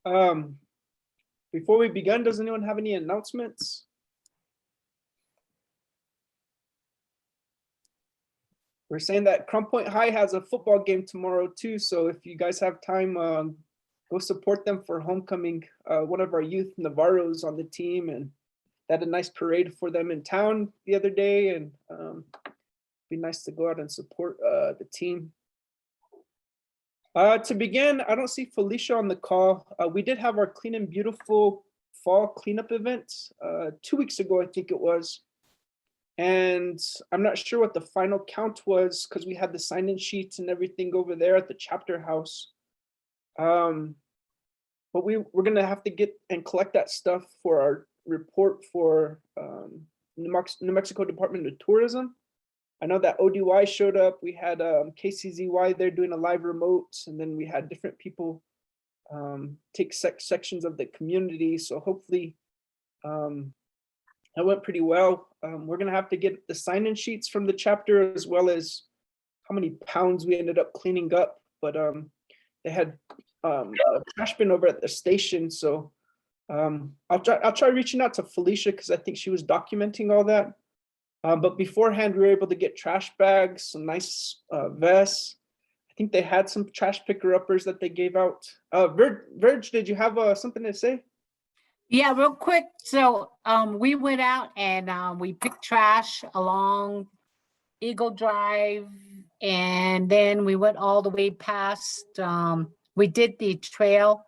Um, Before we begin, does anyone have any announcements? We're saying that Crownpoint High has a football game tomorrow too, so if you guys have time, go support them for homecoming. One of our youth, Navarro's on the team, and they had a nice parade for them in town the other day, and be nice to go out and support the team. To begin, I don't see Felicia on the call. We did have our Clean and Beautiful fall cleanup event 2 weeks ago, I think it was. And I'm not sure what the final count was because we had the sign-in sheets and everything over there at the chapter house. But we're gonna have to get and collect that stuff for our report for New Mexico Department of Tourism. I know that ODY showed up. We had KCZY there doing a live remote, and then we had different people take sections of the community. So hopefully that went pretty well. We're gonna have to get the sign-in sheets from the chapter as well as how many pounds we ended up cleaning up. But they had a trash bin over at the station, so I'll try reaching out to Felicia because I think she was documenting all that. But beforehand, we were able to get trash bags, some nice vests. I think they had some trash picker-uppers that they gave out. Verge, did you have something to say? Yeah, real quick. So we went out and we picked trash along Eagle Drive, and then we went all the way past. We did the trail,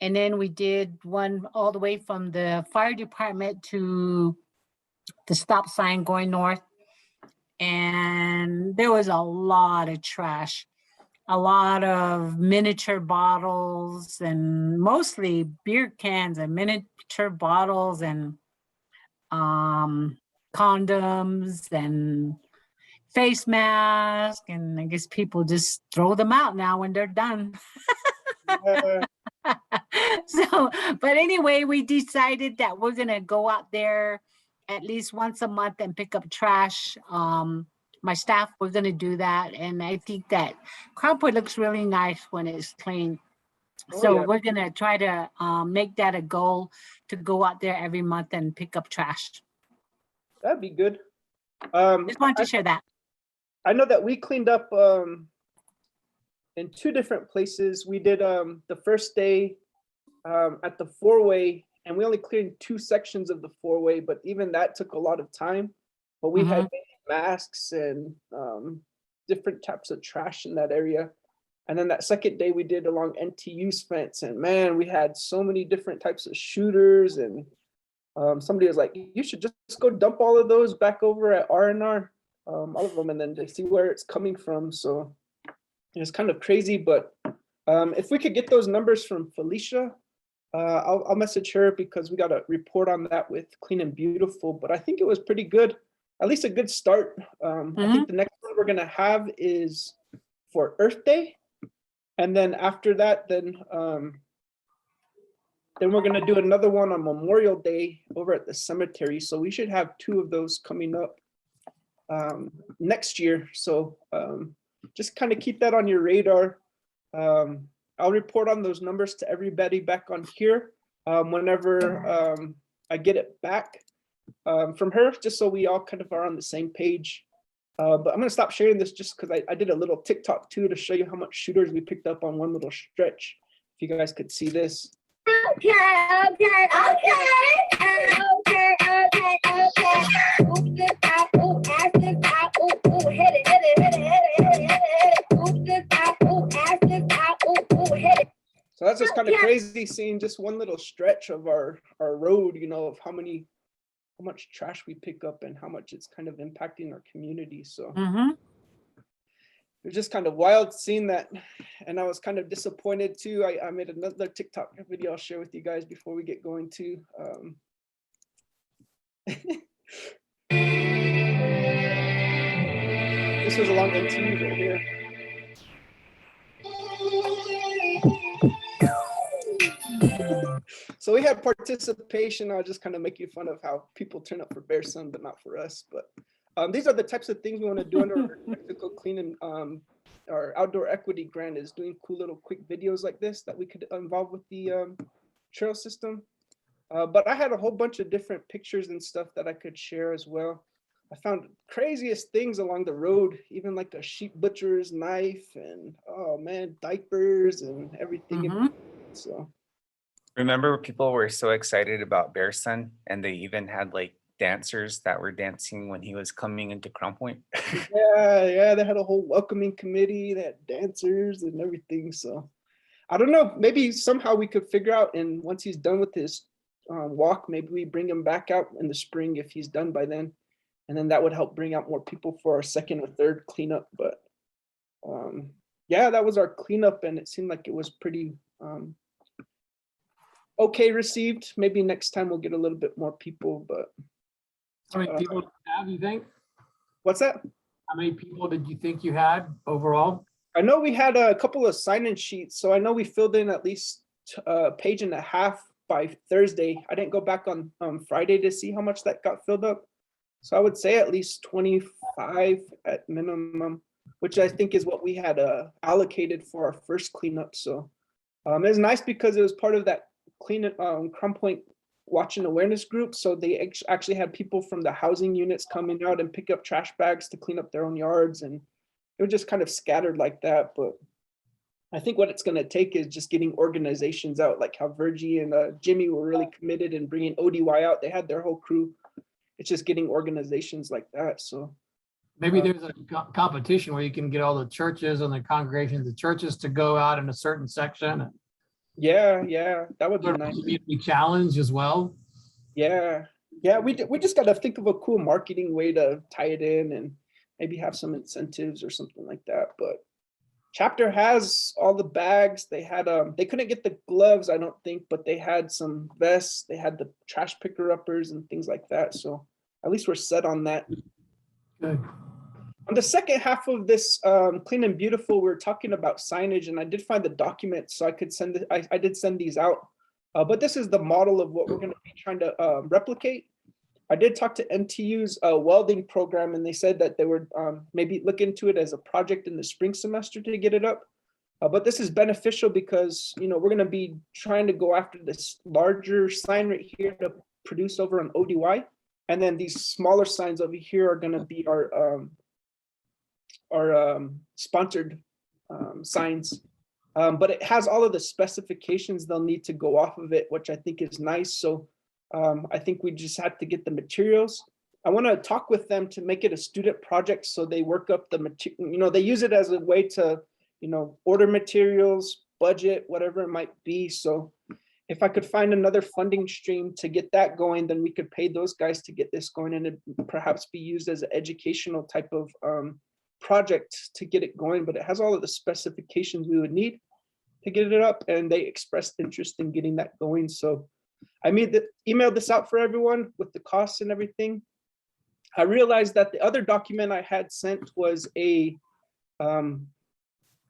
and then we did one all the way from the fire department to the stop sign going north. And there was a lot of trash. A lot of miniature bottles and mostly beer cans and miniature bottles and condoms and face masks. And I guess people just throw them out now when they're done. So, but anyway, we decided that we're going to go out there at least once a month and pick up trash. My staff, we're going to do that. And I think that Crownpoint looks really nice when it's clean. So we're going to try to make that a goal to go out there every month and pick up trash. That'd be good. Just wanted to share that. I know that we cleaned up in 2 different places. We did the first day at the 4-way, and we only cleared 2 sections of the 4-way, but even that took a lot of time. But we had masks and different types of trash in that area. And then that second day we did along NTU's fence, and man, we had so many different types of shooters. And somebody was like, you should just go dump all of those back over at R&R, all of them, and then to see where it's coming from. So it's kind of crazy, but if we could get those numbers from Felicia, I'll message her because we got a report on that with Clean and Beautiful. But I think it was pretty good. At least a good start. I think the next one we're gonna have is for Earth Day, and then after that, then we're gonna do another one on Memorial Day over at the cemetery. So we should have 2 of those coming up next year. So just kind of keep that on your radar. I'll report on those numbers to everybody back on here whenever I get it back from her, just so we all kind of are on the same page. But I'm gonna stop sharing this just because I did a little TikTok too to show you how much shooters we picked up on one little stretch. If you guys could see this. Okay. So that's just kind of crazy seeing just one little stretch of our road, you know, of how much trash we pick up and how much it's kind of impacting our community. So it was just kind of wild seeing that. And I was kind of disappointed too. I made another TikTok video I'll share with you guys before we get going too. This was along NTU right here. So we had participation. I'll just kind of make you fun of how people turn up for Bear Sun, but not for us. But these are the types of things we want to do under our Mexico Clean and our outdoor equity grant is doing cool little quick videos like this that we could involve with the trail system. But I had a whole bunch of different pictures and stuff that I could share as well. I found craziest things along the road, even like a sheep butcher's knife and, oh man, diapers and everything. Mhm. So Remember people were so excited about Bear Son and they even had like dancers that were dancing when he was coming into Crownpoint? yeah, they had a whole welcoming committee, they had dancers and everything. So I don't know, maybe somehow we could figure out, and once he's done with his walk, maybe we bring him back out in the spring if he's done by then. And then that would help bring out more people for our second or third cleanup. But yeah, that was our cleanup, and it seemed like it was pretty okay received. Maybe next time we'll get a little bit more people, but How many people did you have, you think? what's that? How many people did you think you had overall? I know we had a couple of sign-in sheets, so I know we filled in at least a page and a half by Thursday. I didn't go back on Friday to see how much that got filled up. So I would say at least 25 at minimum, which I think is what we had allocated for our first cleanup. So it was nice because it was part of that Crownpoint Watch and Awareness group. So they actually had people from the housing units coming out and pick up trash bags to clean up their own yards. And it was just kind of scattered like that. But I think what it's going to take is just getting organizations out, like how Virgie and Jimmy were really committed in bringing ODY out. They had their whole crew. It's just getting organizations like that. So Maybe there's a competition where you can get all the churches and the congregations, the churches to go out in a certain section. yeah, that would be Sort of nice. community challenge as well. Yeah, we just got to think of a cool marketing way to tie it in and maybe have some incentives or something like that. But chapter has all the bags. They had they couldn't get the gloves, I don't think, but they had some vests. They had the trash picker uppers and things like that. So at least we're set on that. Good. On the second half of this Clean and Beautiful, we're talking about signage, and I did find the documents, so I could send it. I did send these out, but this is the model of what we're going to be trying to replicate. I did talk to NTU's welding program, and they said that they would maybe look into it as a project in the spring semester to get it up. But this is beneficial because, you know, we're going to be trying to go after this larger sign right here to produce over on ODY. And then these smaller signs over here are going to be our sponsored signs. But it has all of the specifications they'll need to go off of it, which I think is nice. So I think we just have to get the materials. I want to talk with them to make it a student project, so they work up the material, you know, they use it as a way to, you know, order materials, budget, whatever it might be. So if I could find another funding stream to get that going, then we could pay those guys to get this going, and it perhaps be used as an educational type of project to get it going. But it has all of the specifications we would need to get it up, and they expressed interest in getting that going. So I emailed this out for everyone with the costs and everything. I realized that the other document I had sent was a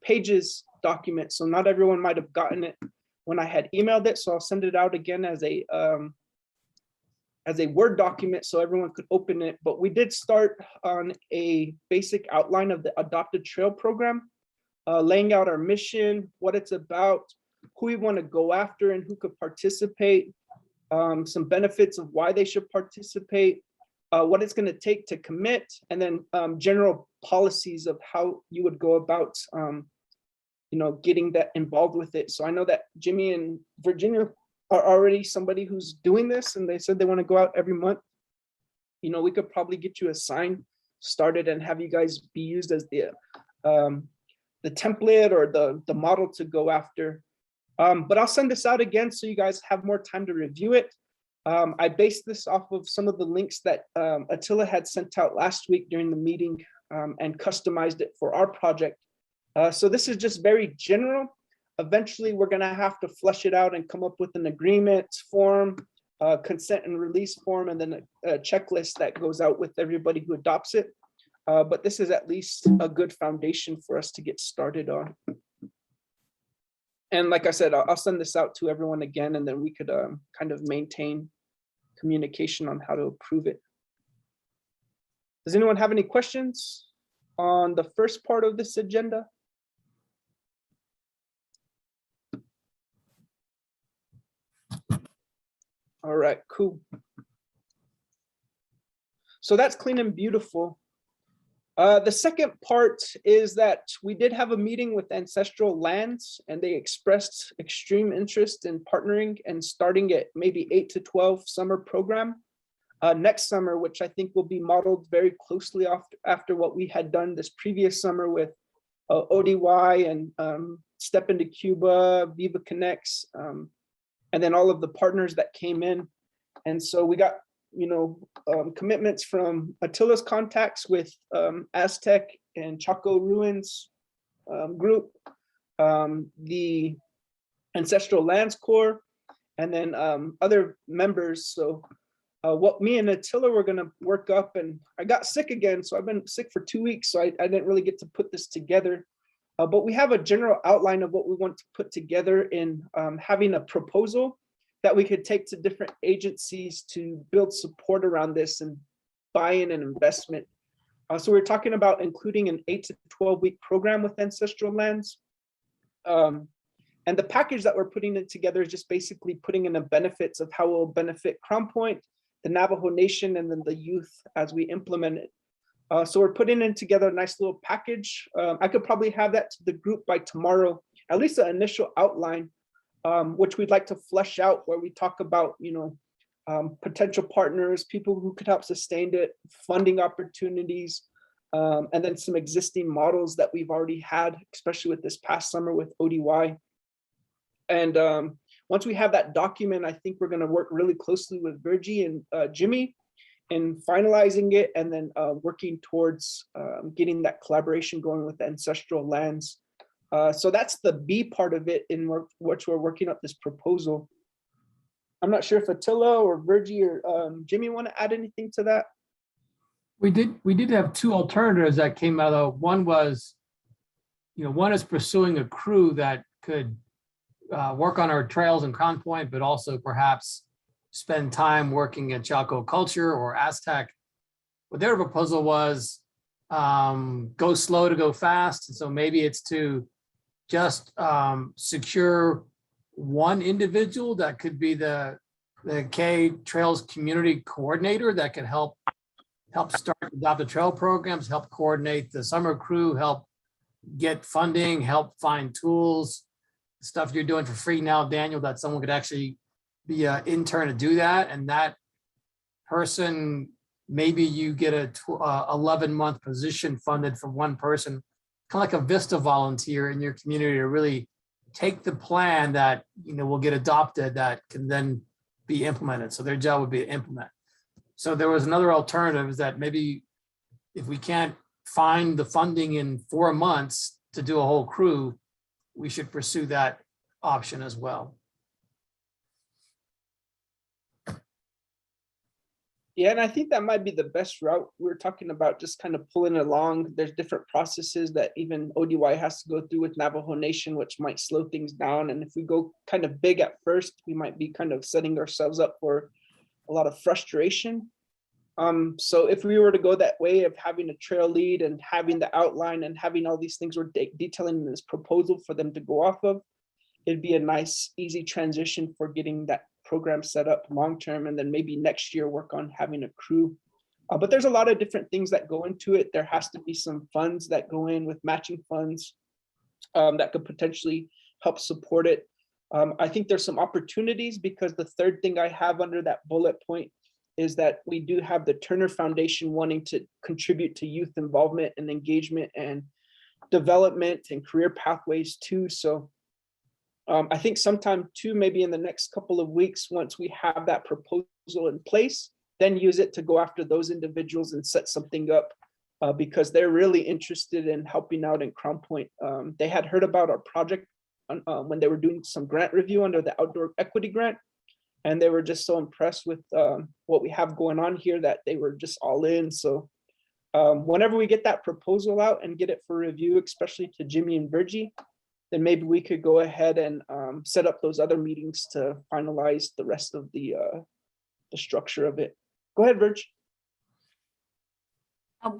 pages document, so not everyone might have gotten it when I had emailed it. So I'll send it out again as a Word document so everyone could open it. But we did start on a basic outline of the Adopted Trail program, laying out our mission, what it's about, who we want to go after and who could participate, some benefits of why they should participate, what it's going to take to commit, and then general policies of how you would go about you know, getting that involved with it. So I know that Jimmy and Virginia are already somebody who's doing this, and they said they want to go out every month. You know, we could probably get you a sign started and have you guys be used as the template or the model to go after. But I'll send this out again so you guys have more time to review it. I based this off of some of the links that Attila had sent out last week during the meeting, and customized it for our project. So this is just very general. Eventually, we're going to have to flesh it out and come up with an agreement form, consent and release form, and then a checklist that goes out with everybody who adopts it. But this is at least a good foundation for us to get started on. And like I said, I'll send this out to everyone again, and then we could kind of maintain communication on how to approve it. Does anyone have any questions on the first part of this agenda? All right, cool. So that's clean and beautiful. The second part is that we did have a meeting with Ancestral Lands, and they expressed extreme interest in partnering and starting at maybe 8 to 12 summer program next summer, which I think will be modeled very closely after what we had done this previous summer with ODY and Step into Cuba, Viva Connects, and then all of the partners that came in. And so we got commitments from Attila's contacts with Aztec and Chaco Ruins group, the Ancestral Lands Corps, and then other members. So what me and Attila were gonna work up, and I got sick again, so I've been sick for 2 weeks, so I didn't really get to put this together. But we have a general outline of what we want to put together in having a proposal that we could take to different agencies to build support around this and buy-in and investment. So we're talking about including an 8 to 12 week program with Ancestral Lands. And the package that we're putting it together is just basically putting in the benefits of how it will benefit Crownpoint, the Navajo Nation, and then the youth as we implement it. So we're putting in together a nice little package. I could probably have that to the group by tomorrow, at least an initial outline, which we'd like to flesh out, where we talk about, potential partners, people who could help sustain it, funding opportunities, and then some existing models that we've already had, especially with this past summer with ODY. And once we have that document, I think we're going to work really closely with Virgie and Jimmy in finalizing it, and then working towards getting that collaboration going with Ancestral Lands. So that's the B part of it, in which we're working up this proposal. I'm not sure if Attila or Virgie or Jimmy want to add anything to that. We did have two alternatives that came out of. One was, one is pursuing a crew that could work on our trails in Crownpoint, but also perhaps spend time working at Chaco culture or Aztec. But their proposal was go slow to go fast. And so maybe it's to just secure one individual that could be the K Trails community coordinator that could help start adopt the trail programs, help coordinate the summer crew, help get funding, help find tools, stuff you're doing for free now, Daniel, that someone could actually be an intern to do that. And that person, maybe you get a 11-month position funded for one person, kind of like a Vista volunteer in your community, to really take the plan that will get adopted, that can then be implemented. So their job would be to implement. So there was another alternative, is that maybe if we can't find the funding in 4 months to do a whole crew, we should pursue that option as well. Yeah, and I think that might be the best route. We're talking about just kind of pulling along. There's different processes that even ODY has to go through with Navajo Nation, which might slow things down. And if we go kind of big at first, we might be kind of setting ourselves up for a lot of frustration. So if we were to go that way of having a trail lead and having the outline and having all these things we're detailing in this proposal for them to go off of, it'd be a nice, easy transition for getting that program set up long-term, and then maybe next year work on having a crew. But there's a lot of different things that go into it. There has to be some funds that go in with matching funds that could potentially help support it. I think there's some opportunities, because the third thing I have under that bullet point is that we do have the Turner Foundation wanting to contribute to youth involvement and engagement and development and career pathways too. So I think sometime too, maybe in the next couple of weeks, once we have that proposal in place, then use it to go after those individuals and set something up, because they're really interested in helping out in Crownpoint. They had heard about our project when they were doing some grant review under the Outdoor Equity Grant, and they were just so impressed with what we have going on here that they were just all in. So whenever we get that proposal out and get it for review, especially to Jimmy and Virgie, then maybe we could go ahead and set up those other meetings to finalize the rest of the structure of it. Go ahead, Virg.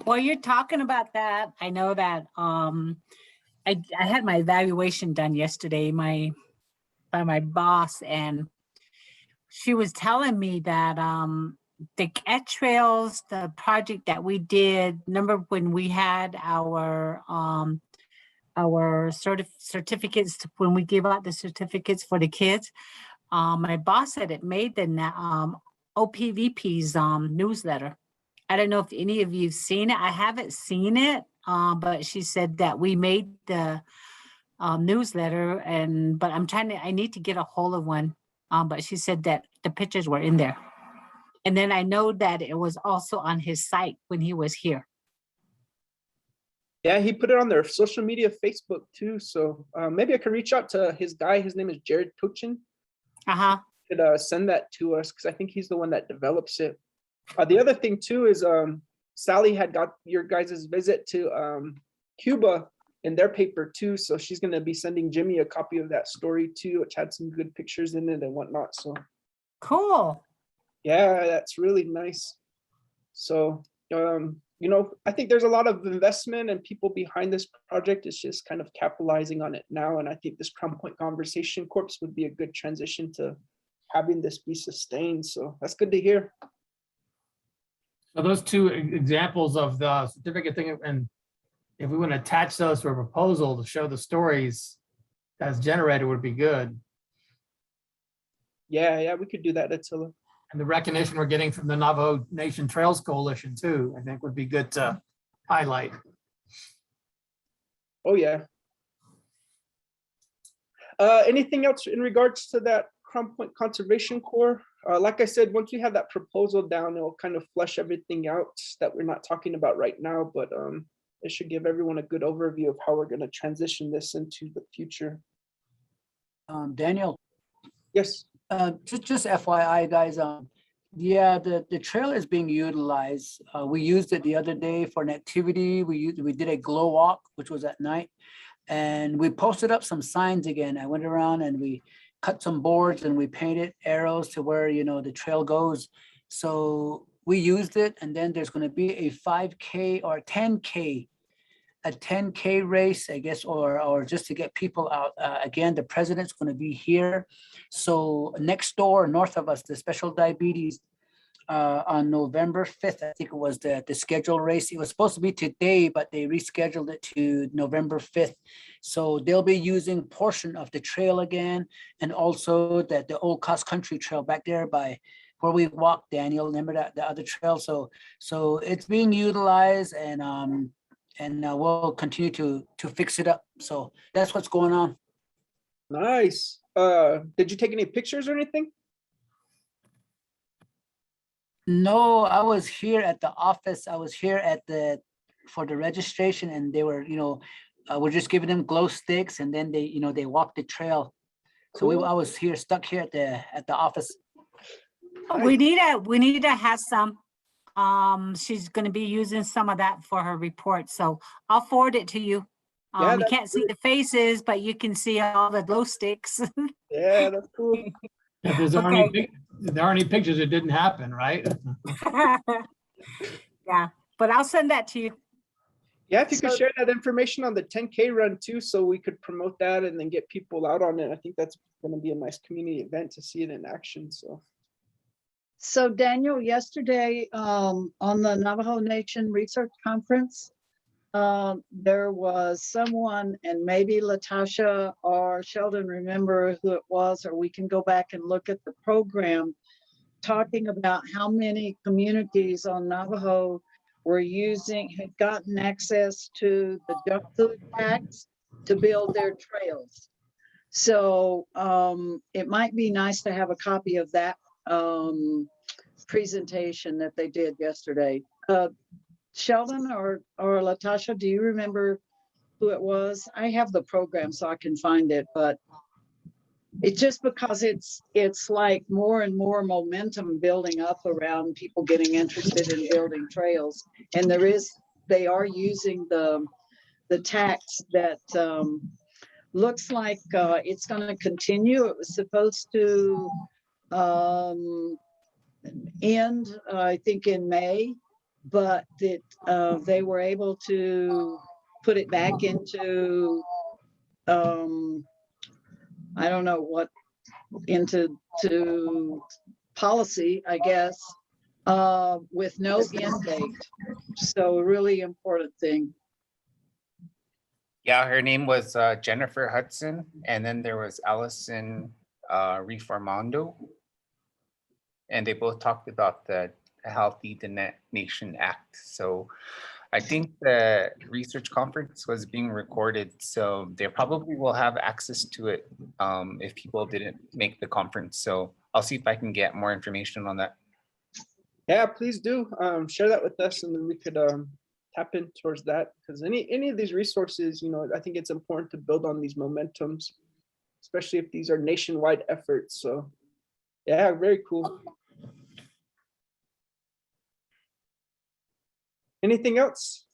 While you're talking about that, I know that I had my evaluation done yesterday by my boss, and she was telling me that the cat trails, the project that we did, remember when we had our certificates when we gave out the certificates for the kids. My boss said it made the OPVP's newsletter. I don't know if any of you've seen it. I haven't seen it, but she said that we made the newsletter, but I need to get a hold of one. But she said that the pictures were in there. And then I know that it was also on his site when he was here. Yeah, he put it on their social media, Facebook too. So maybe I could reach out to his guy. His name is Jared Tochin. Could send that to us because I think he's the one that develops it. The other thing too is Sally had got your guys' visit to Cuba in their paper too. So she's going to be sending Jimmy a copy of that story too, which had some good pictures in it and whatnot. So cool. Yeah, that's really nice. So, I think there's a lot of investment and people behind this project. It's just kind of capitalizing on it now. And I think this Crownpoint Conversation Corps would be a good transition to having this be sustained. So that's good to hear. So those two examples of the certificate thing, and if we want to attach those to a proposal to show the stories that's generated would be good. Yeah, we could do that, Attila. And the recognition we're getting from the Navajo Nation Trails Coalition too, I think would be good to highlight. Oh yeah. Anything else in regards to that Crownpoint Conservation Corps? Like I said, once we have that proposal down, it'll kind of flesh everything out that we're not talking about right now, but it should give everyone a good overview of how we're going to transition this into the future. Daniel, Yes. just FYI, guys. Yeah, the trail is being utilized. We used it the other day for an activity. We did a glow walk, which was at night, and we posted up some signs again. I went around and we cut some boards and we painted arrows to where the trail goes. So we used it, and then there's going to be a 5K or 10K. A 10K race, I guess, or just to get people out. Again, the president's going to be here. So next door, north of us, the Special Diabetes on November 5th, I think it was the scheduled race. It was supposed to be today, but they rescheduled it to November 5th. So they'll be using portion of the trail again, and also the old cross country trail back there by where we walked, Daniel. Remember that the other trail? So it's being utilized, and we'll continue to fix it up. So that's what's going on. Nice. Did you take any pictures or anything? No, I was here at the office. I was here for the registration, and they were, we're just giving them glow sticks, and then they walked the trail. So Cool. I was stuck here at the office. We need to have some. She's going to be using some of that for her report, so I'll forward it to you. Yeah, You that's can't see the faces, but you can see all the glow sticks. Yeah, that's cool. If there's there aren't any pictures, it didn't happen, right? Yeah, but I'll send that to you. Yeah, if you could share that information on the 10K run too, so we could promote that and then get people out on it. I think that's going to be a nice community event to see it in action. So Daniel, yesterday on the Navajo Nation Research Conference, there was someone, and maybe Latasha or Sheldon remember who it was, or we can go back and look at the program, talking about how many communities on Navajo had gotten access to the junk food tax to build their trails. So it might be nice to have a copy of that presentation that they did yesterday. Sheldon or Latasha, do you remember who it was? I have the program so I can find it, but it's just because it's like more and more momentum building up around people getting interested in building trails. And they are using the tax that looks like it's going to continue. It was supposed to end, I think, in May, but they were able to put it back into I don't know what to policy, I guess, with no end date. So a really important thing. Yeah, her name was Jennifer Hudson, and then there was Allison Reformando. And they both talked about the Healthy Nation Act. So I think the research conference was being recorded, so they probably will have access to it if people didn't make the conference. So I'll see if I can get more information on that. Yeah, please do share that with us, and then we could tap in towards that, because any of these resources, you know, I think it's important to build on these momentums, especially if these are nationwide efforts. So yeah, very cool. Anything else?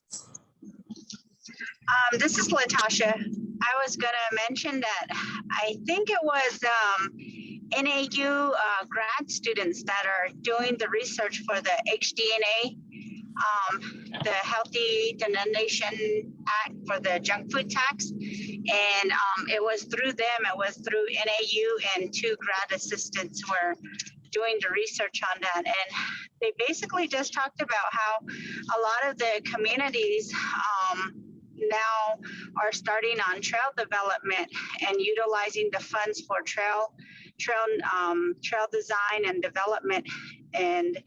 This is Latasha. I was gonna mention that I think it was NAU grad students that are doing the research for the HDNA, the Healthy Nation Act for the junk food tax. And it was through them, it was through NAU, and 2 grad assistants were doing the research on that. And they basically just talked about how a lot of the communities now are starting on trail development and utilizing the funds for trail design and development. And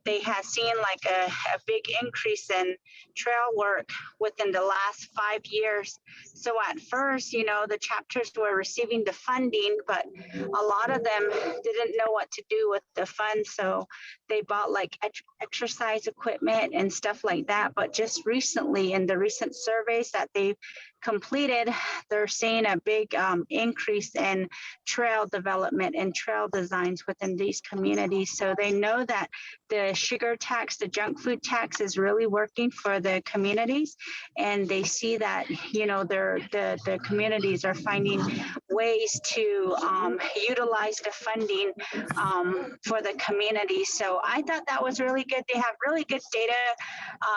they have seen like a big increase in trail work within the last 5 years. So at first, you know, the chapters were receiving the funding, but a lot of them didn't know what to do with the funds. So they bought like exercise equipment and stuff like that. But just recently, in the recent surveys that they've completed, they're seeing a big increase in trail development and trail designs within these communities. So they know that the sugar tax, the junk food tax is really working for the communities. And they see that, you know, the communities are finding ways to utilize the funding for the community. So I thought that was really good. They have really good data,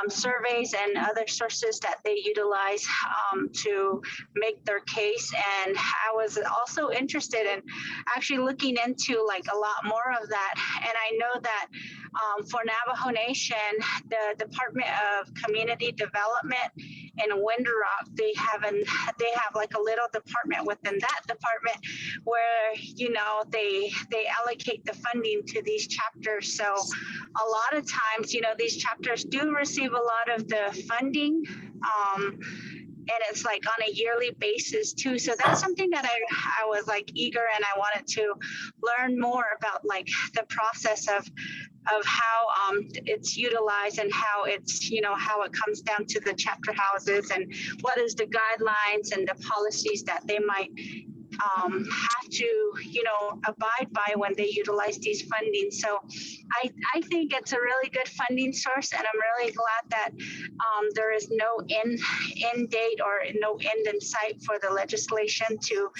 surveys and other sources that they utilize to make their case. And I was also interested in actually looking into like a lot more of that. And I know that for Navajo Nation, the Department of Community Development in Winter Rock, they have like a little department within that department where, you know, they allocate the funding to these chapters. So a lot of times, you know, these chapters do receive a lot of the funding. And it's like on a yearly basis too. So that's something that I was like eager, and I wanted to learn more about like the process of how it's utilized and how it's, you know, how it comes down to the chapter houses and what is the guidelines and the policies that they might have to, you know, abide by when they utilize these funding. So I think it's a really good funding source, and I'm really glad that there is no end date or no end in sight for the legislation to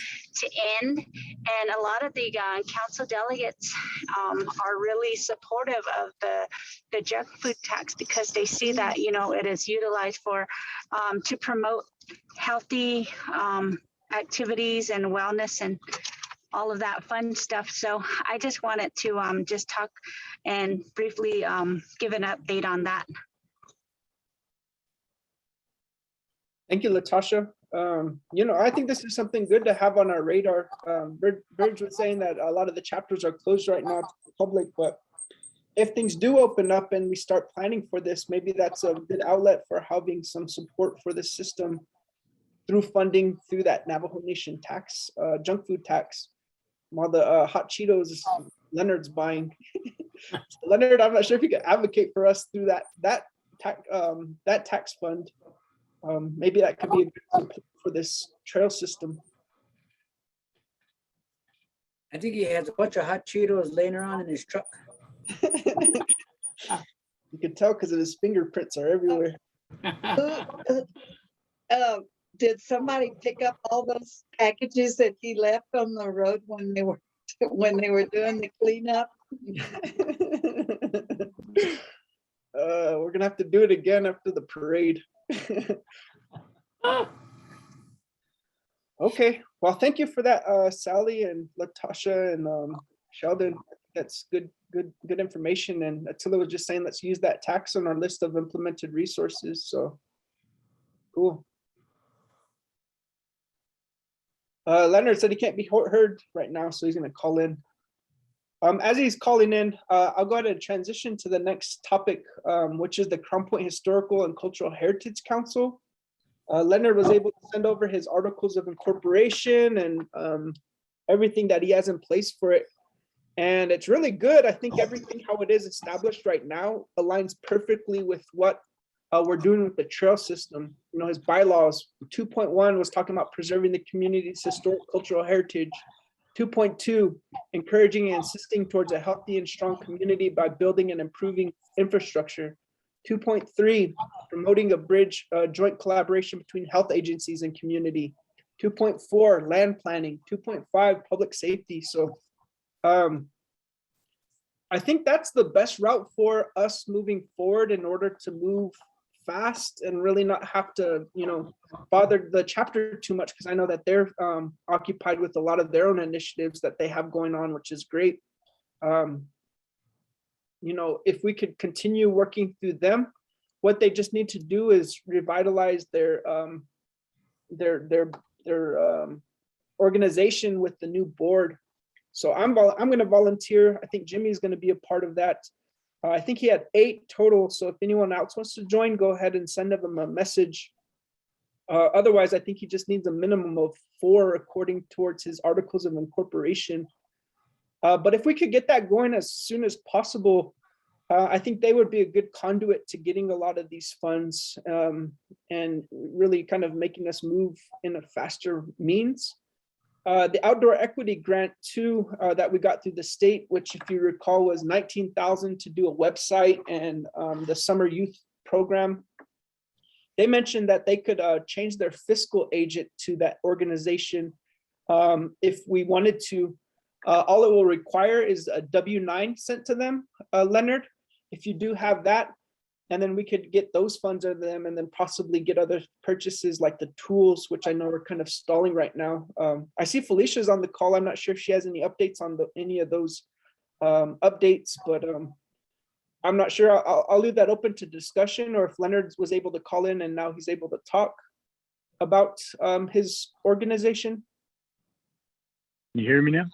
end. And a lot of the council delegates are really supportive of the junk food tax, because they see that, you know, it is utilized for to promote healthy activities and wellness and all of that fun stuff. So I just wanted to just talk and briefly give an update on that. Thank you, Latasha. You know, I think this is something good to have on our radar. Burge was saying that a lot of the chapters are closed right now to the public, but if things do open up and we start planning for this, maybe that's a good outlet for having some support for the system through funding through that Navajo Nation tax, junk food tax, while the hot Cheetos Leonard's buying. Leonard, I'm not sure if you could advocate for us through that tax fund. Maybe that could be a good support for this trail system. I think he has a bunch of hot Cheetos laying around in his truck. You can tell because his fingerprints are everywhere. Did somebody pick up all those packages that he left on the road when they were doing the cleanup? We're gonna have to do it again after the parade. Okay, Well, thank you for that, Sally and Latasha and Sheldon. That's good information. And Attila was just saying, let's use that tax on our list of implemented resources. So cool. Leonard said he can't be heard right now, so he's going to call in. As he's calling in, I'll go ahead and transition to the next topic, which is the Crownpoint Historical and Cultural Heritage Council. Leonard was able to send over his articles of incorporation and everything that he has in place for it. And it's really good. I think everything how it is established right now aligns perfectly with what we're doing with the trail system. You know, his bylaws, 2.1 was talking about preserving the community's historic cultural heritage. 2.2, encouraging and insisting towards a healthy and strong community by building and improving infrastructure. 2.3, promoting a bridge joint collaboration between health agencies and community. 2.4, land planning. 2.5, public safety. So I think that's the best route for us moving forward in order to move fast and really not have to, bother the chapter too much, because I know that they're occupied with a lot of their own initiatives that they have going on, which is great. If we could continue working through them, what they just need to do is revitalize their organization with the new board. So I'm going to volunteer. I think Jimmy's going to be a part of that. I think he had 8 total. So if anyone else wants to join, go ahead and send them a message. Otherwise, I think he just needs a minimum of 4 according towards his articles of incorporation. But if we could get that going as soon as possible, I think they would be a good conduit to getting a lot of these funds and really kind of making us move in a faster means. The outdoor equity grant too that we got through the state, which if you recall was $19,000 to do a website and the summer youth program. They mentioned that they could change their fiscal agent to that organization if we wanted to. All it will require is a W-9 sent to them, Leonard. If you do have that, and then we could get those funds out of them and then possibly get other purchases like the tools, which I know are kind of stalling right now. I see Felicia's on the call. I'm not sure if she has any updates on any of those updates, but I'm not sure. I'll leave that open to discussion, or if Leonard was able to call in and now he's able to talk about his organization. Can you hear me now?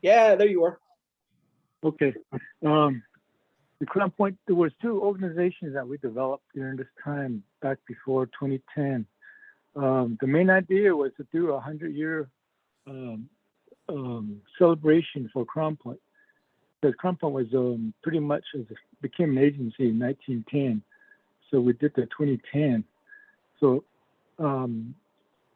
Yeah, there you are. Okay. The Crownpoint, there was 2 organizations that we developed during this time back before 2010. The main idea was to do a 100-year celebration for Crownpoint, because Crownpoint was pretty much became an agency in 1910. So we did the 2010. So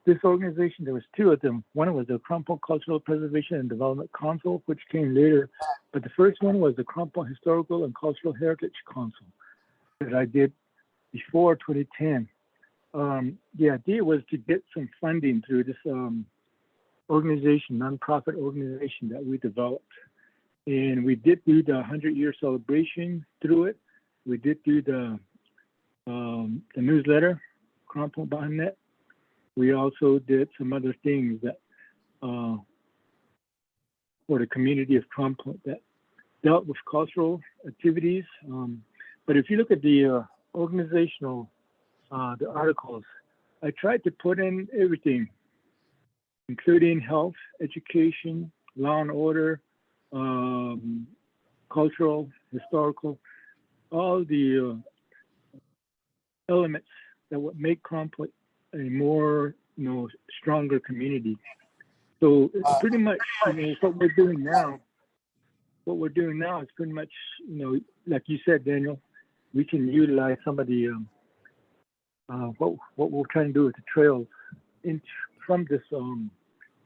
this organization, there was 2 of them. One was the Crownpoint Cultural Preservation and Development Council, which came later. But the first one was the Crownpoint Historical and Cultural Heritage Council that I did before 2010. The idea was to get some funding through this organization, nonprofit organization that we developed. And we did do the 100-year celebration through it. We did do the newsletter, Crownpoint Behind Net. We also did some other things that for the community of Crownpoint that dealt with cultural activities. But if you look at the organizational, the articles, I tried to put in everything, including health, education, law and order, cultural, historical, all the elements that would make Crownpoint a more, stronger community. So it's pretty much, what we're doing now. What we're doing now is pretty much, like you said, Daniel, we can utilize some of the what we're trying to do with the trails from this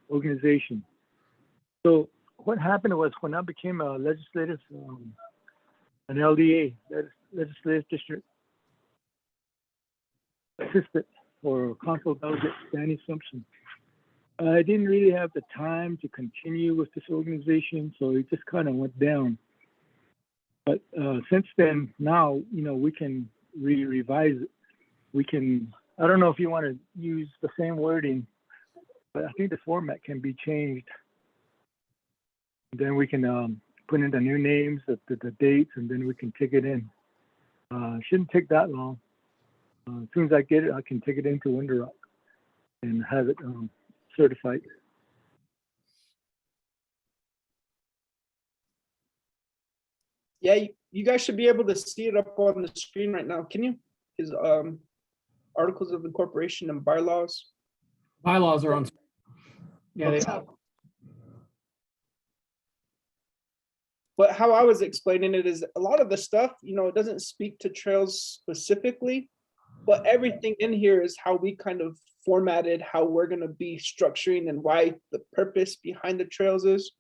organization. So what happened was when I became a legislative, an LDA, legislative district assistant for Council Delegate Danny Simpson, I didn't really have the time to continue with this organization, so it just kind of went down. But since then, now, we can revise it. We can, I don't know if you want to use the same wording, but I think the format can be changed. Then we can put in the new names, the dates, and then we can take it in. Shouldn't take that long. As soon as I get it, I can take it into Window Rock and have it certified. Yeah, you guys should be able to see it up on the screen right now. Can you? Is articles of incorporation and bylaws. Bylaws are on. Yeah, they, Okay. But how I was explaining it is a lot of the stuff, it doesn't speak to trails specifically, but everything in here is how we kind of formatted how we're going to be structuring and why the purpose behind the trails is,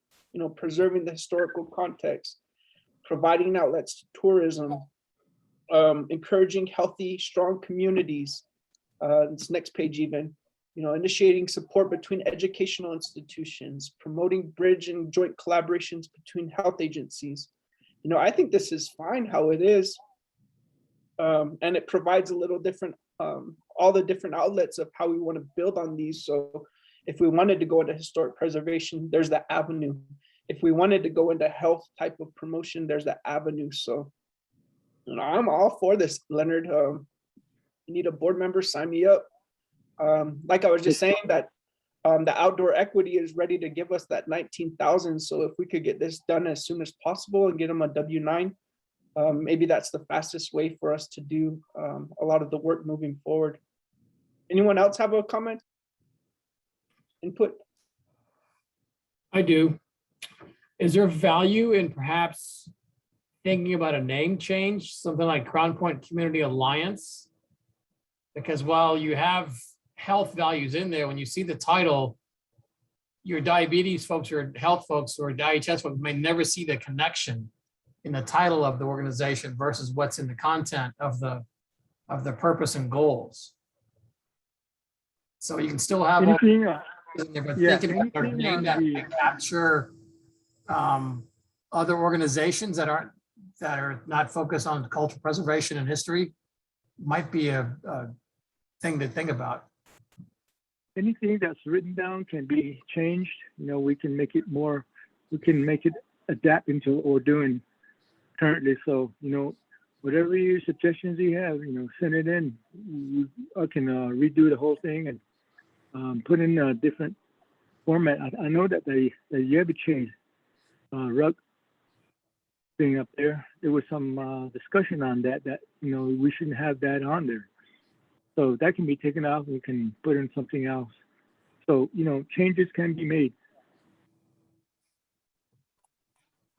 preserving the historical context, providing outlets to tourism, encouraging healthy, strong communities. This next page even, initiating support between educational institutions, promoting bridge and joint collaborations between health agencies. I think this is fine how it is. And it provides a little different, all the different outlets of how we want to build on these. So if we wanted to go into historic preservation, there's that avenue. If we wanted to go into health type of promotion, there's that avenue. So I'm all for this, Leonard. You need a board member, sign me up. Like I was just saying that the outdoor equity is ready to give us that 19,000. So if we could get this done as soon as possible and get them a W-9, maybe that's the fastest way for us to do a lot of the work moving forward. Anyone else have a comment? Input? I do. Is there value in perhaps thinking about a name change, something like Crownpoint Community Alliance? Because while you have health values in there, when you see the title, your diabetes folks or health folks or DIHS folks may never see the connection in the title of the organization versus what's in the content of the purpose and goals. So you can still have all Anything, in there, but yeah, thinking about a anything name on that the- may capture other organizations that are not focused on cultural preservation and history might be a thing to think about. anything that's written down can be changed. We can make it more, we can make it adapt into what we're doing currently. So, whatever your suggestions you have, send it in. I can redo the whole thing and put in a different format. I know that the Yebiche rug thing up there, there was some discussion on that we shouldn't have that on there. So that can be taken out. We can put in something else. So, changes can be made.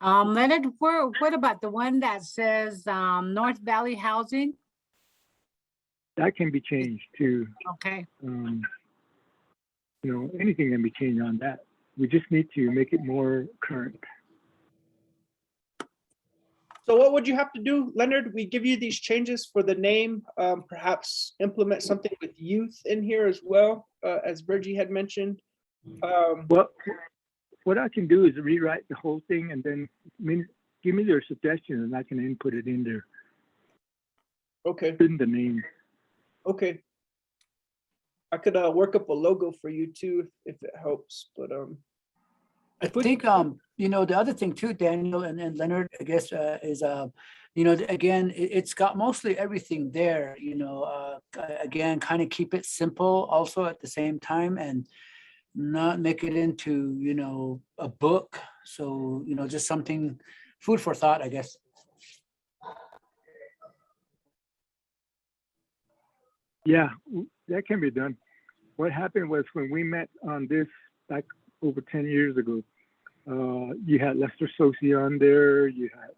Leonard, what about the one that says North Valley Housing? That can be changed to, Okay. anything can be changed on that. We just need to make it more current. So what would you have to do, Leonard? We give you these changes for the name, perhaps implement something with youth in here as well, as Virgie had mentioned. What I can do is rewrite the whole thing and then give me their suggestions and I can input it in there. Okay, In the name. okay. I could work up a logo for you too, if it helps, but I think, the other thing too, Daniel and Leonard, I guess, is, again, it's got mostly everything there, again, kind of keep it simple also at the same time and not make it into, a book. So, just something, food for thought, I guess. Yeah, that can be done. What happened was when we met on this back over 10 years ago, you had Lester Sosi on there, you had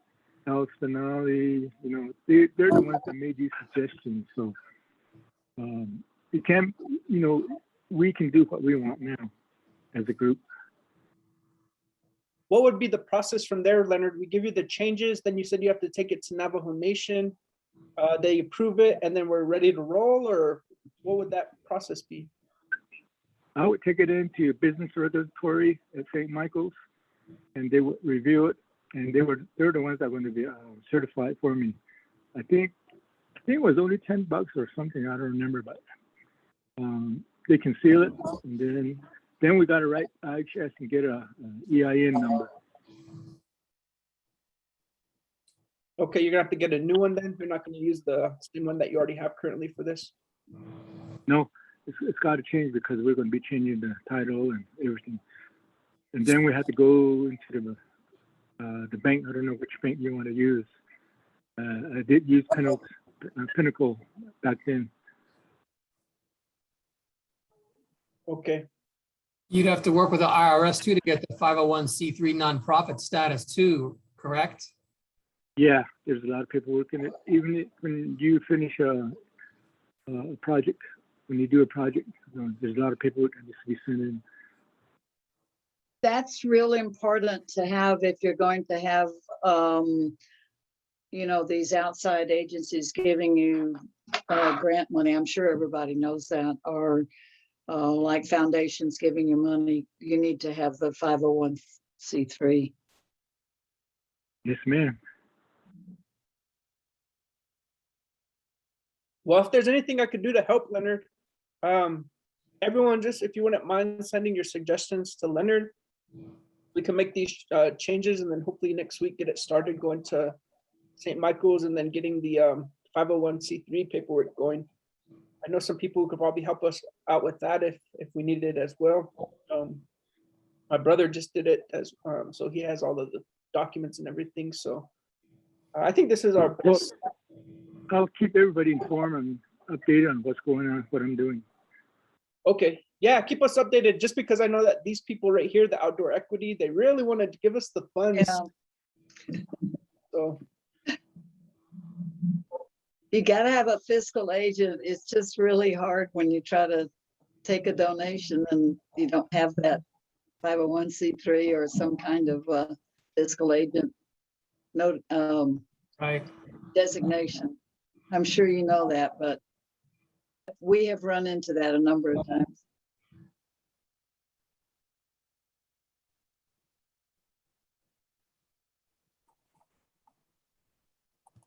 Alex Benali, they're the ones that made these suggestions. So it can, we can do what we want now as a group. what would be the process from there, Leonard? We give you the changes, then you said you have to take it to Navajo Nation. They approve it and then we're ready to roll, or what would that process be? I would take it into business regulatory at St. Michael's and they would review it, and they're the ones that are going to be certified for me. I think it was only $10 or something, I don't remember, but they can seal it and then Then we got to write IHS and get a EIN number. Okay, you're gonna have to get a new one then? You're not gonna use the same one that you already have currently for this? No, it's got to change because we're going to be changing the title and everything. And then we have to go into the bank. I don't know which bank you want to use. I did use Pinnacle back then. Okay, You'd have to work with the IRS too to get the 501c3 nonprofit status too, correct? Yeah, there's a lot of paperwork in it. Even when you finish a project, when you do a project, there's a lot of paperwork that needs to be sent in. That's really important to have if you're going to have, you know, these outside agencies giving you grant money. I'm sure everybody knows that, or like foundations giving you money. You need to have the 501c3. Yes, ma'am. well, if there's anything I could do to help Leonard, everyone just, if you wouldn't mind sending your suggestions to Leonard, we can make these changes and then hopefully next week get it started going to St. Michael's and then getting the 501c3 paperwork going. I know some people who could probably help us out with that if we needed it as well. My brother just did it as so he has all of the documents and everything. So I think this is our best. I'll keep everybody informed and updated on what's going on, what I'm doing. Okay, yeah, keep us updated. Just because I know that these people right here, the Outdoor Equity, they really wanted to give us the funds. Yeah. So You gotta have a fiscal agent. It's just really hard when you try to take a donation and you don't have that 501c3 or some kind of fiscal agent Right. designation. I'm sure you know that, but we have run into that a number of times.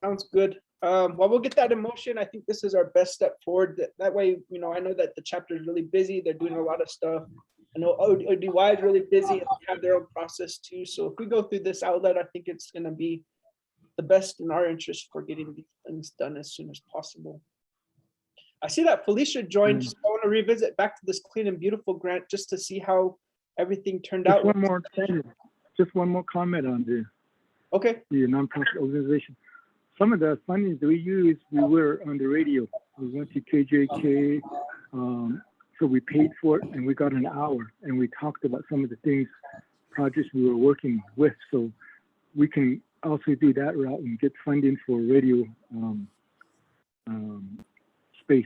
sounds good. Well, we'll get that in motion. I think this is our best step forward. That way, you know, I know that the chapter is really busy. They're doing a lot of stuff. I know ODY is really busy and they have their own process too. So if we go through this outlet, I think it's going to be the best in our interest for getting these things done as soon as possible. I see that Felicia joined. Just I want to revisit back to this Clean and Beautiful grant just to see how everything turned out. Just one more comment on the Okay. nonprofit organization. Some of the funding that we used, we were on the radio. We went to KJK, so we paid for it and we got an hour and we talked about some of the things, projects we were working with. So we can also do that route and get funding for radio space.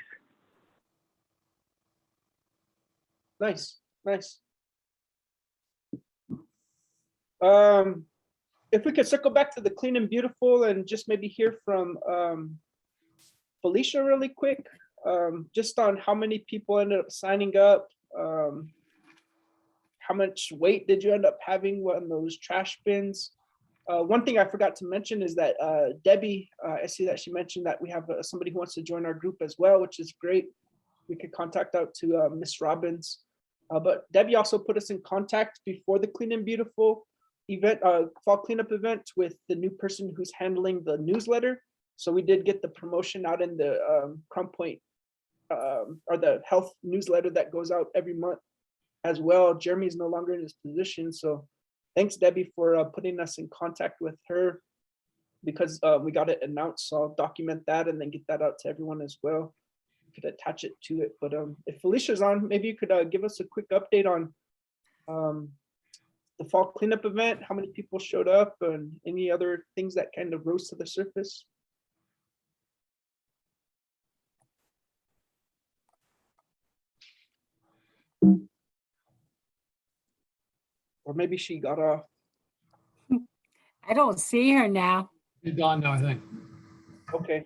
Nice, nice. If we could circle back to the Clean and Beautiful and just maybe hear from Felicia really quick, just on how many people ended up signing up, how much weight did you end up having on those trash bins? One thing I forgot to mention is that Debbie, I see that she mentioned that we have somebody who wants to join our group as well, which is great. We could contact out to Miss Robbins. But Debbie also put us in contact before the Clean and Beautiful event, fall cleanup event, with the new person who's handling the newsletter. So we did get the promotion out in the Crownpoint or the health newsletter that goes out every month as well. Jeremy's no longer in his position, so thanks Debbie for putting us in contact with her, because we got it announced. So I'll document that and then get that out to everyone as well. You could attach it to it. But if Felicia's on, maybe you could give us a quick update on the fall cleanup event, how many people showed up, and any other things that kind of rose to the surface. Or maybe she got off. I don't see her now. It's gone now, I think. Okay.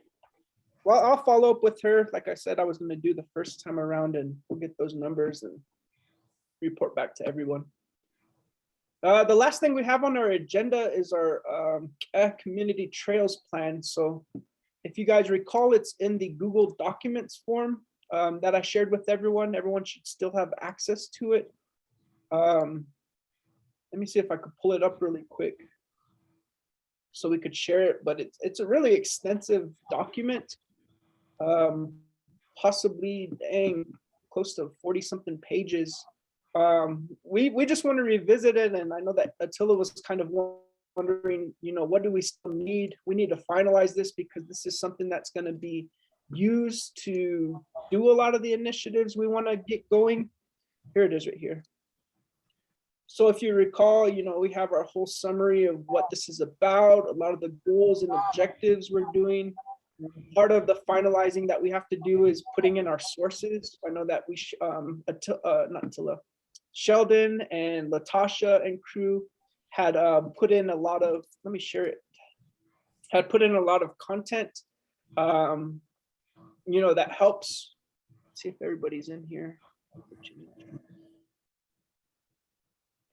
Well, I'll follow up with her. Like I said, I was going to do the first time around, and we'll get those numbers and report back to everyone. The last thing we have on our agenda is our community trails plan. So if you guys recall, it's in the Google Documents form that I shared with everyone. Everyone should still have access to it. Let me see if I could pull it up really quick so we could share it, but it's a really extensive document. Possibly, dang, close to 40 something pages. We just want to revisit it, and I know that Attila was kind of wondering, what do we still need? We need to finalize this because this is something that's going to be used to do a lot of the initiatives we want to get going. Here it is right here. So if you recall, we have our whole summary of what this is about, a lot of the goals and objectives we're doing. Part of the finalizing that we have to do is putting in our sources. I know that not Attila, Sheldon and Latasha and crew had put in a lot of, let me share it, had put in a lot of content, that helps. Let's see if everybody's in here.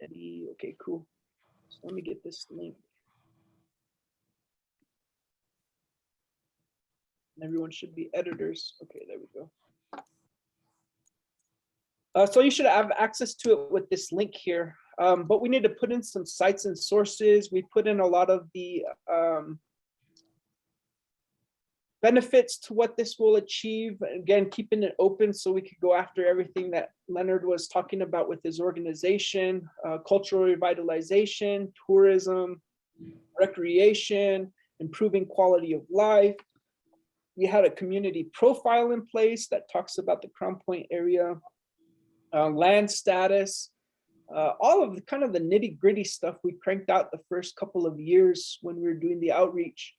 Eddie, okay, cool. So let me get this link. Everyone should be editors. Okay, there we go. So you should have access to it with this link here. But we need to put in some sites and sources. We put in a lot of the benefits to what this will achieve. Again, keeping it open so we could go after everything that Leonard was talking about with his organization, cultural revitalization, tourism, recreation, improving quality of life. We had a community profile in place that talks about the Crownpoint area, land status, all of the kind of the nitty gritty stuff we cranked out the first couple of years when we were doing the outreach.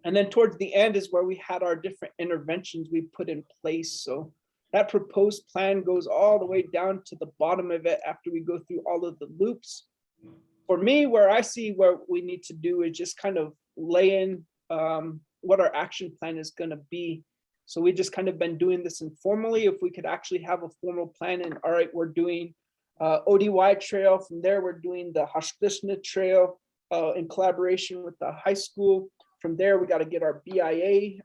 And then towards the end is where we had our different interventions we put in place. So that proposed plan goes all the way down to the bottom of it after we go through all of the loops. For me, where I see where we need to do is just kind of lay in what our action plan is going to be. So we just kind of been doing this informally. If we could actually have a formal plan, and all right, we're doing ODY trail. From there, we're doing the Hashkrishna trail in collaboration with the high school. From there, we got to get our BIA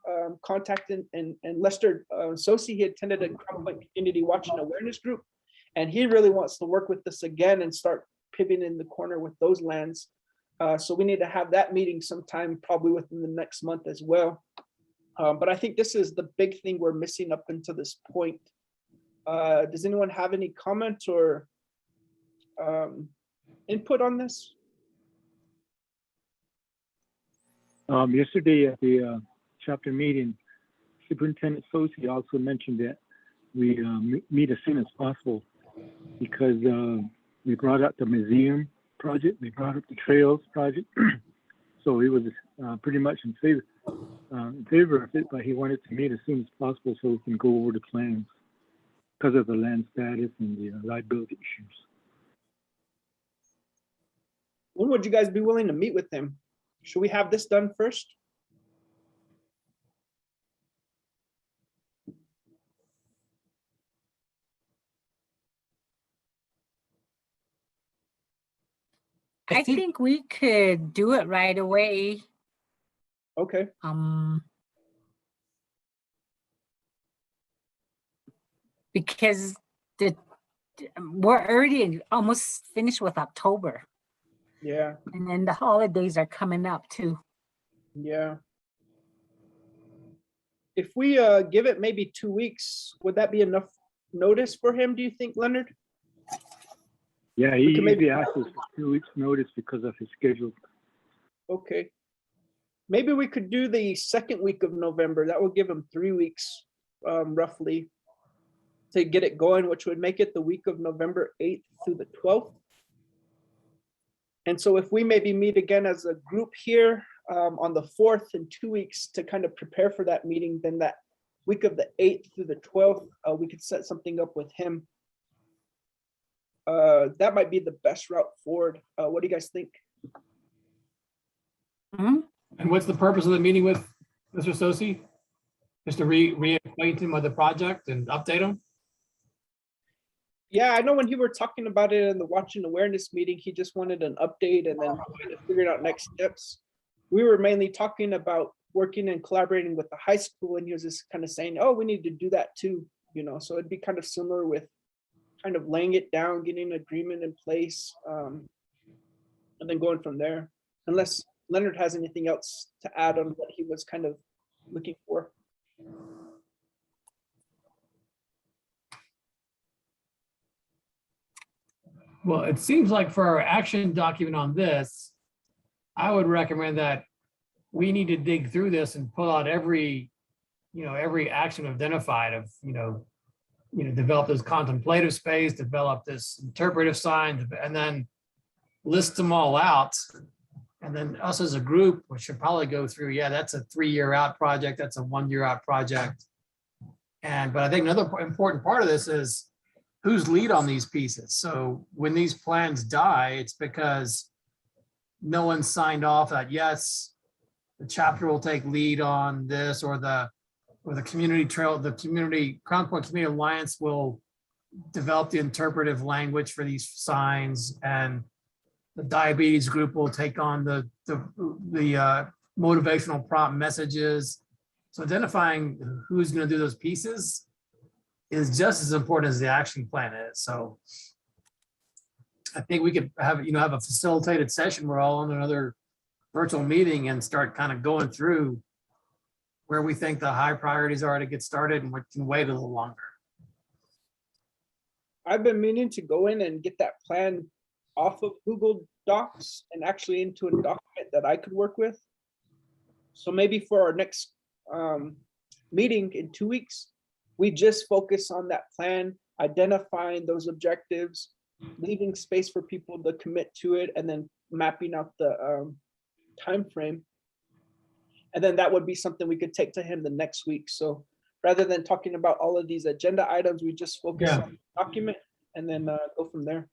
contacted, and Lester Sosi, he attended a Crownpoint Community Watch and Awareness group, and he really wants to work with us again and start pivoting in the corner with those lands. So we need to have that meeting sometime, probably within the next month as well. But I think this is the big thing we're missing up until this point. Does anyone have any comments or input on this? Yesterday at the chapter meeting, Superintendent Sosi also mentioned that we meet as soon as possible because we brought up the museum project, we brought up the trails project. So he was pretty much in favor of it, but he wanted to meet as soon as possible so we can go over the plans because of the land status and the liability issues. When would you guys be willing to meet with him? Should we have this done first? I think we could do it right away. Okay. Because we're already almost finished with October, Yeah. and then the holidays are coming up too. Yeah. If we give it maybe 2 weeks, would that be enough notice for him, do you think, Leonard? Yeah, he can maybe- usually asks us for 2 weeks notice because of his schedule. Okay. Maybe we could do the second week of November. That will give him 3 weeks, roughly, to get it going, which would make it the week of November 8th through the 12th. And so if we maybe meet again as a group here on the 4th in 2 weeks to kind of prepare for that meeting, then that week of the 8th through the 12th, we could set something up with him. That might be the best route forward. What do you guys think? And what's the purpose of the meeting with Mr. Sosi? Just to reacquaint him with the project and update him? Yeah, I know when you were talking about it in the Watch and Awareness meeting, he just wanted an update and then kind of figured out next steps. We were mainly talking about working and collaborating with the high school, and he was just kind of saying, oh, we need to do that too, so it'd be kind of similar with kind of laying it down, getting an agreement in place, and then going from there. Unless Leonard has anything else to add on what he was kind of looking for. Well, it seems like for our action document on this, I would recommend that we need to dig through this and pull out every, every action identified of, develop this contemplative space, develop this interpretive sign, and then list them all out. And then us as a group, we should probably go through, yeah, that's a 3-year out project, that's a 1-year out project. But I think another important part of this is who's lead on these pieces. So when these plans die, it's because no one signed off that, yes, the chapter will take lead on this, or the community trail, the community Crownpoint Community Alliance will develop the interpretive language for these signs, and the diabetes group will take on the motivational prompt messages. So identifying who's going to do those pieces is just as important as the action plan is. So I think we could have a facilitated session. We're all on another virtual meeting and start kind of going through where we think the high priorities are to get started, and we can wait a little longer. I've been meaning to go in and get that plan off of Google Docs and actually into a document that I could work with. So maybe for our next meeting in 2 weeks, we just focus on that plan, identifying those objectives, leaving space for people to commit to it, and then mapping out the time frame. And then that would be something we could take to him the next week. So rather than talking about all of these agenda items, we just focus on the document and then go from there.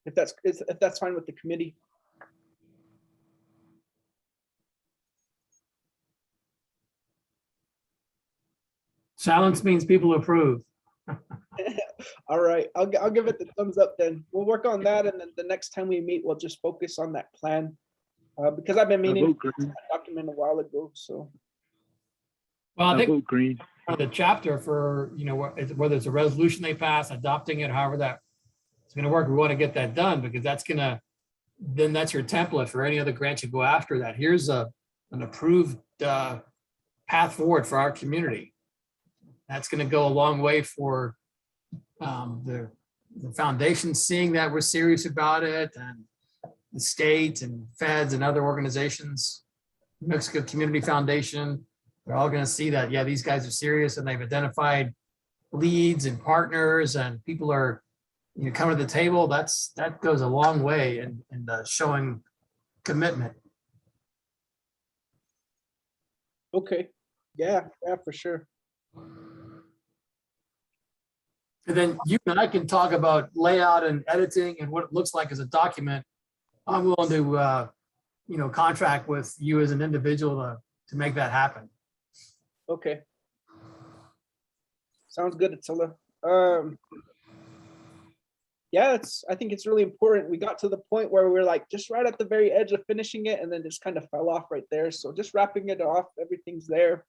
If that's fine with the committee. Silence means people approve. All right, I'll give it the thumbs up then. We'll work on that, and then the next time we meet, we'll just focus on that plan. Because I've been meaning to get that document a while ago, so. Well, I think vote green. the chapter for, whether it's a resolution they pass, adopting it, however that it's going to work, we want to get that done, because that's your template for any other grant you go after that. Here's an approved path forward for our community. That's going to go a long way for the foundation seeing that we're serious about it, and the state and feds and other organizations, Mexico Community Foundation, they're all going to see that, yeah, these guys are serious, and they've identified leads and partners, and people are coming to the table. That goes a long way in showing commitment. Okay, yeah, for sure. And then you and I can talk about layout and editing and what it looks like as a document. I'm willing to, contract with you as an individual to make that happen. Okay. Sounds good, Attila. Yeah, I think it's really important. We got to the point where we're like just right at the very edge of finishing it, and then just kind of fell off right there. So just wrapping it off, everything's there.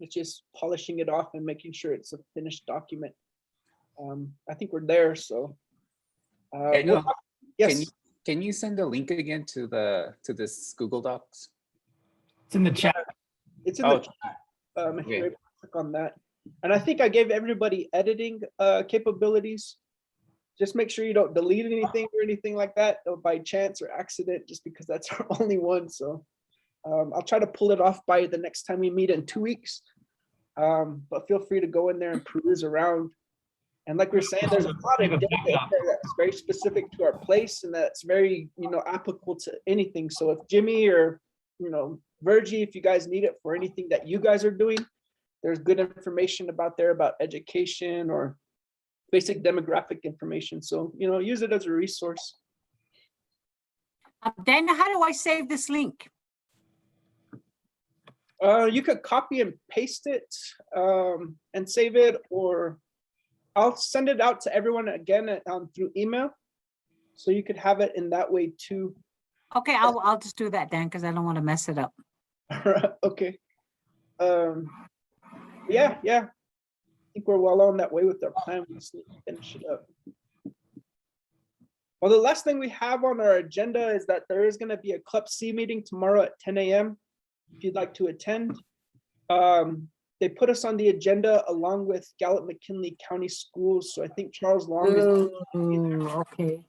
It's just polishing it off and making sure it's a finished document. I think we're there. So yes. Can you send a link again to this Google Docs? It's in the chat. It's in the chat. If you're able to click on that. And I think I gave everybody editing capabilities. Just make sure you don't delete anything or anything like that by chance or accident, just because that's our only one. So I'll try to pull it off by the next time we meet in 2 weeks. But feel free to go in there and peruse around. And like we're saying, there's a lot of data there that's very specific to our place, and that's very, applicable to anything. So if Jimmy or, Virgie, if you guys need it for anything that you guys are doing, there's good information about education or basic demographic information. So, use it as a resource. Then how do I save this link? You could copy and paste it and save it, or I'll send it out to everyone again through email. So you could have it in that way too. Okay, I'll just do that then, because I don't want to mess it up. Okay. Yeah. I think we're well on that way with our plan. We just need to finish it up. Well, the last thing we have on our agenda is that there is going to be a Club C meeting tomorrow at 10 a.m. if you'd like to attend. They put us on the agenda along with Gallup McKinley County Schools. So I think Charles Long is Okay.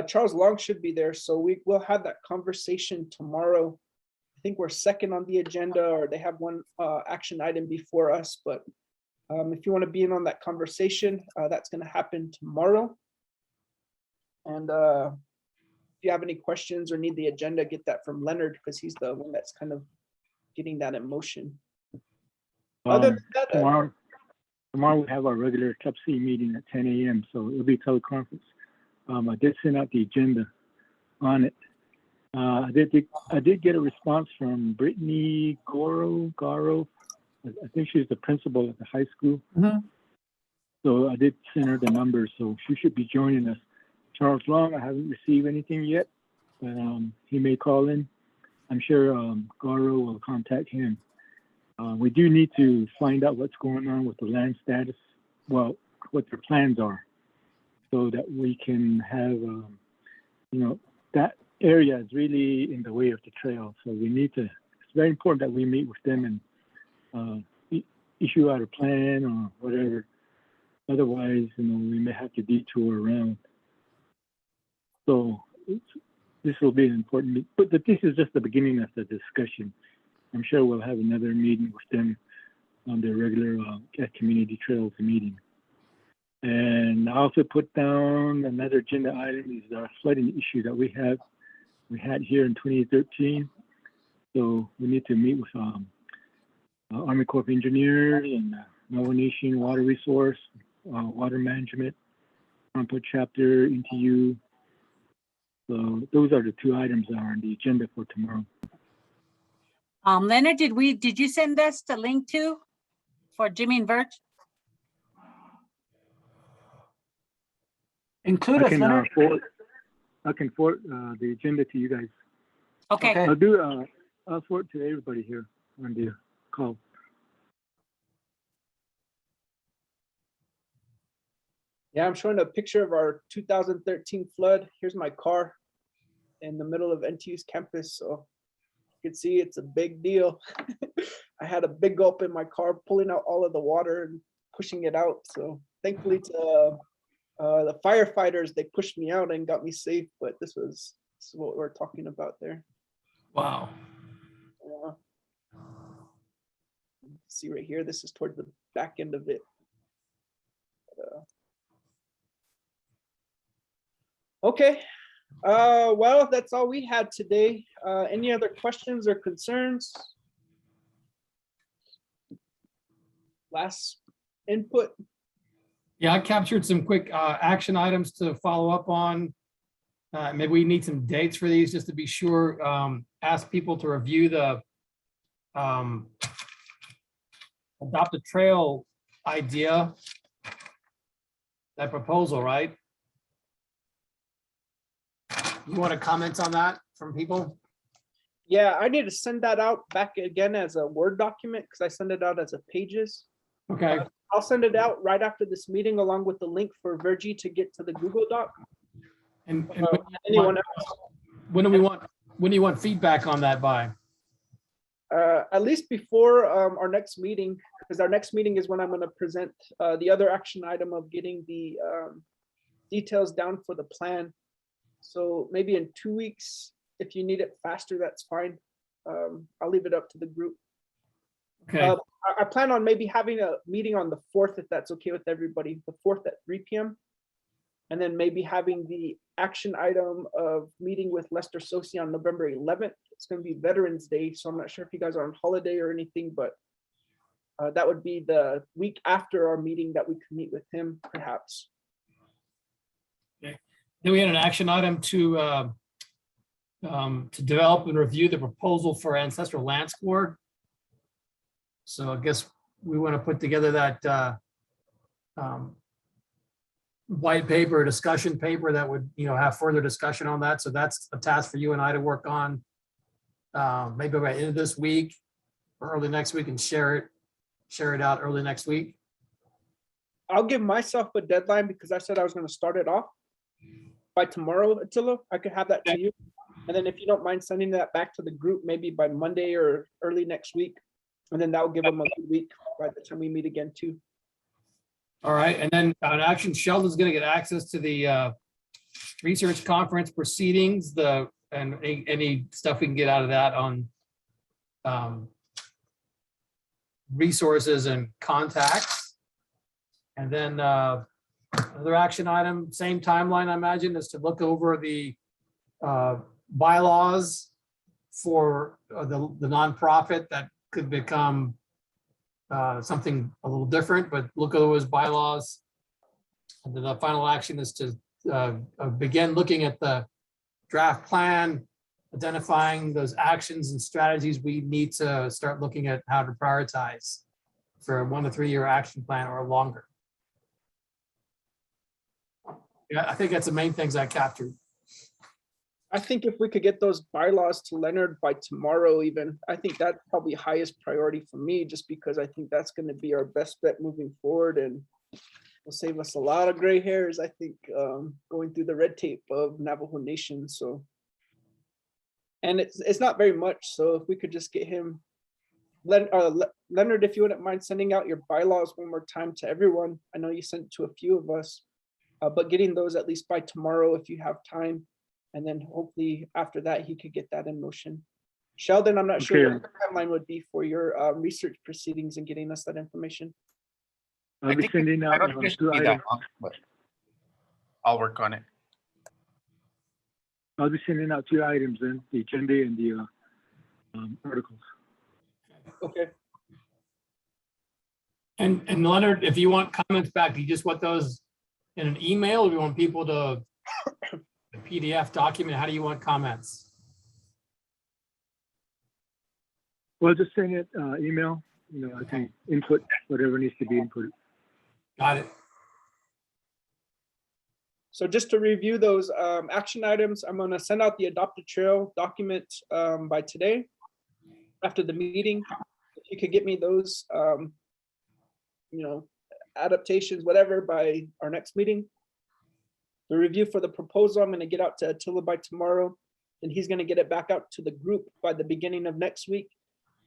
Charles Long should be there. So we will have that conversation tomorrow. I think we're second on the agenda, or they have one action item before us. But if you want to be in on that conversation, that's going to happen tomorrow. And if you have any questions or need the agenda, get that from Leonard, because he's the one that's kind of getting that in motion. Other than that, Tomorrow we have our regular Club C meeting at 10 a.m. So it'll be a teleconference. I did send out the agenda on it. I did get a response from Brittany Garo. I think she's the principal at the high school. So I did send her the number, so she should be joining us. Charles Long, I haven't received anything yet, but he may call in. I'm sure Garo will contact him. We do need to find out what's going on with the land status, well, what their plans are, so that we can have, that area is really in the way of the trail. So we need to, it's very important that we meet with them and issue out a plan or whatever. Otherwise, we may have to detour around. So this will be an important meeting, but this is just the beginning of the discussion. I'm sure we'll have another meeting with them on their regular community trails meeting. And I also put down another agenda item is our flooding issue that we had here in 2013. So we need to meet with Army Corps of Engineers and Nova Nation Water Resource, Water Management, Crownpoint Chapter, NTU. So those are the two items that are on the agenda for tomorrow. Leonard, did you send us the link for Jimmy and Verge? Include I us, can Leonard. forward the agenda to you guys. Okay. I'll forward to everybody here on the call. yeah, I'm showing a picture of our 2013 flood. Here's my car in the middle of NTU's campus. So you can see it's a big deal. I had a big gulp in my car, pulling out all of the water and pushing it out. So thankfully to the firefighters, they pushed me out and got me safe. But this is what we're talking about there. Wow. See right here, this is towards the back end of it. Okay, well, that's all we had today. Any other questions or concerns? Last input? Yeah, I captured some quick action items to follow up on. Maybe we need some dates for these just to be sure. Ask people to review the adopt a trail idea, that proposal, right? You want to comment on that from people? Yeah, I need to send that out back again as a Word document because I send it out as a pages. Okay. I'll send it out right after this meeting along with the link for Virgie to get to the Google Doc. And Anyone else? when do you want feedback on that by? At least before our next meeting, because our next meeting is when I'm going to present the other action item of getting the details down for the plan. So maybe in 2 weeks, if you need it faster, that's fine. I'll leave it up to the group. Okay. I plan on maybe having a meeting on the 4th, if that's okay with everybody, the 4th at 3 p.m. And then maybe having the action item of meeting with Lester Sosi on November 11th. It's going to be Veterans Day, so I'm not sure if you guys are on holiday or anything, but that would be the week after our meeting that we could meet with him, perhaps. Okay. Then we had an action item to develop and review the proposal for ancestral land score. So I guess we want to put together that white paper, discussion paper that would, have further discussion on that. So that's a task for you and I to work on maybe by the end of this week or early next week and share it share it out early next week? I'll give myself a deadline because I said I was gonna start it off by tomorrow, Attila. I could have that to you. And then if you don't mind sending that back to the group, maybe by Monday or early next week. And then that will give them a good week by the time we meet again too. All right, and then on action, Sheldon's gonna get access to the research conference proceedings, and any stuff we can get out of that on resources and contacts. And then another action item, same timeline, I imagine, is to look over the bylaws for the nonprofit that could become something a little different, but look over those bylaws. And then the final action is to begin looking at the draft plan, identifying those actions and strategies we need to start looking at how to prioritize for a 1 to 3 year action plan or longer. Yeah, I think that's the main things I captured. I think if we could get those bylaws to Leonard by tomorrow even, I think that's probably highest priority for me, just because I think that's gonna be our best bet moving forward and will save us a lot of gray hairs, I think, going through the red tape of Navajo Nation, so. And it's not very much, so if we could just get him, Leonard, if you wouldn't mind sending out your bylaws one more time to everyone. I know you sent it to a few of us, but getting those at least by tomorrow if you have time. And then hopefully after that, he could get that in motion. Sheldon, I'm not sure what the timeline would be for your research proceedings and getting us that information. I'll be sending I out don't think it should 2 be that items. long, but I'll work on it. I'll be sending out 2 items then, the agenda and the articles. Okay. And Leonard, if you want comments back, do you just want those in an email, or do you want people to a PDF document? How do you want comments? Well, just send it email, I can input whatever needs to be inputted. Got it. So just to review those action items, I'm gonna send out the adopted trail document by today after the meeting. If you could get me those, adaptations, whatever, by our next meeting. The review for the proposal, I'm gonna get out to Attila by tomorrow, and he's gonna get it back out to the group by the beginning of next week,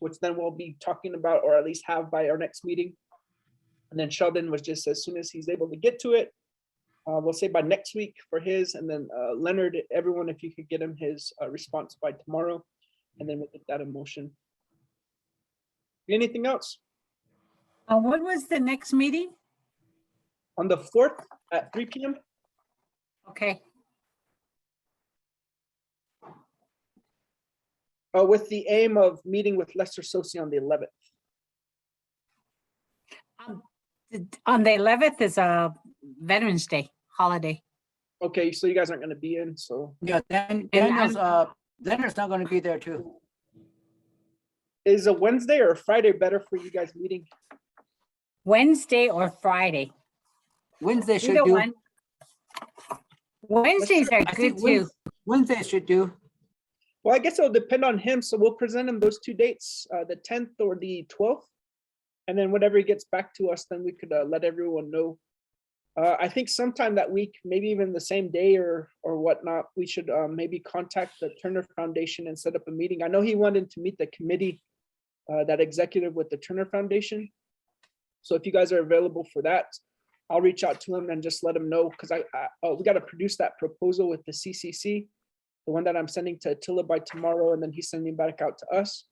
which then we'll be talking about, or at least have by our next meeting. And then Sheldon was just as soon as he's able to get to it, we'll say by next week for his, and then Leonard, everyone, if you could get him his response by tomorrow, and then we'll get that in motion. Anything else? What was the next meeting? On the 4th at 3 p.m. Okay, With the aim of meeting with Lester Sosi on the 11th. on the 11th is a Veterans Day holiday. Okay, so you guys aren't gonna be in, so Yeah, And Leonard's not gonna be there too. is a Wednesday or a Friday better for you guys meeting? Wednesday or Friday. Wednesday should Either do. one. Wednesdays are I think good too. Wednesday should do. Well, I guess it'll depend on him, so we'll present him those 2 dates, the 10th or the 12th. And then whenever he gets back to us, then we could let everyone know. I think sometime that week, maybe even the same day or whatnot, we should maybe contact the Turner Foundation and set up a meeting. I know he wanted to meet the committee, that executive with the Turner Foundation. So if you guys are available for that, I'll reach out to him and just let him know, because we got to produce that proposal with the CCC, the one that I'm sending to Attila by tomorrow, and then he's sending back out to us.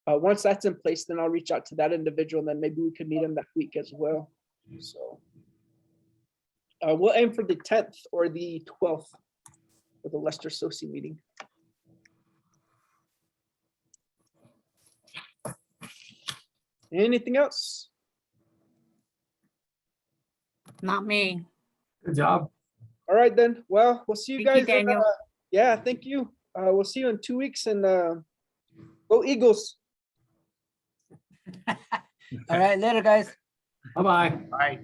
Once that's in place, then I'll reach out to that individual, and then maybe we could meet him that week as well. So we'll aim for the 10th or the 12th for the Lester Sosi meeting. Anything else? Not me. Good job. All right, then. Well, we'll see you Thank you, guys. Daniel. Yeah, thank you. We'll see you in 2 weeks, and go Eagles. All right, later, guys. Bye-bye. Bye.